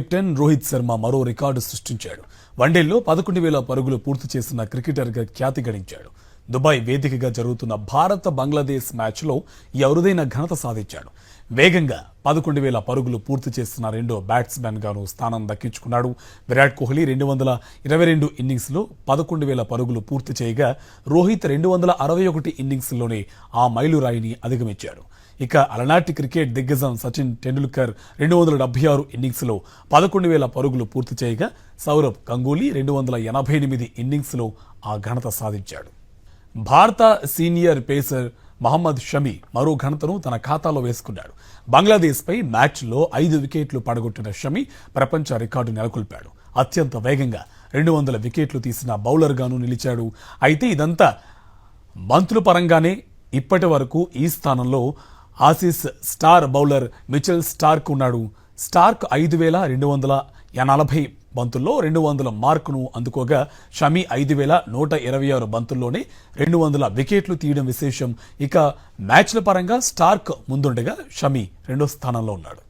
Captain Rohit Sharma మరో record సృష్టించాడు. వన్డేల్లో 11,000 పరుగులు పూర్తి చేసిన క్రికెటర్గా ఖ్యాతి గడించాడు. దుబాయ్ వేదికగా జరుగుతున్న భారత్ బంగ్లాదేశ్ మ్యాచ్లో ఈ అరుదైన ఘనత సాధించాడు. వేగంగా 11,000 పరుగులు పూర్తి చేస్తున్న రెండో బ్యాట్స్మెన్ గాను స్థానం దక్కించుకున్నాడు. విరాట్ కోహ్లీ 222 ఇన్నింగ్స్లో 11,000 పరుగులు పూర్తి చేయగా రోహిత్ 261 ఇన్నింగ్స్లోనే ఆ మైలురాయిని అధిగమించాడు. ఇక అలనాటి క్రికెట్ దిగ్గజం సచిన్ టెండూల్కర్ 276 ఇన్నింగ్స్లో 11,000 పరుగులు పూర్తి చేయగా సౌరవ్ గంగూలీ 288 ఇన్నింగ్స్లో ఆ ఘనత సాధించాడు. భారత సీనియర్ పేసర్ మహమ్మద్ షమి మరో ఘనతను తన ఖాతాలో వేసుకున్నాడు. బంగ్లాదేశ్పై మ్యాచ్లో 5 వికెట్లు పడగొట్టిన షమి ప్రపంచ రికార్డు నెలకొల్పాడు. అత్యంత వేగంగా 200 వికెట్లు తీసిన బౌలర్గాను నిలిచాడు. అయితే ఇదంతా బంతుల పరంగానే. ఇప్పటి వరకు ఈ స్థానంలో Aussies star bowler Mitchell Starc ఉన్నాడు. స్టార్క్ 5,240 బంతుల్లో 200 మార్కును అందుకోగా షమి 5,126 బంతుల్లోనే 200 వికెట్లు తీయడం విశేషం. ఇక మ్యాచ్ల పరంగా స్టార్క్ ముందుండగా షమి రెండో స్థానంలో ఉన్నాడు.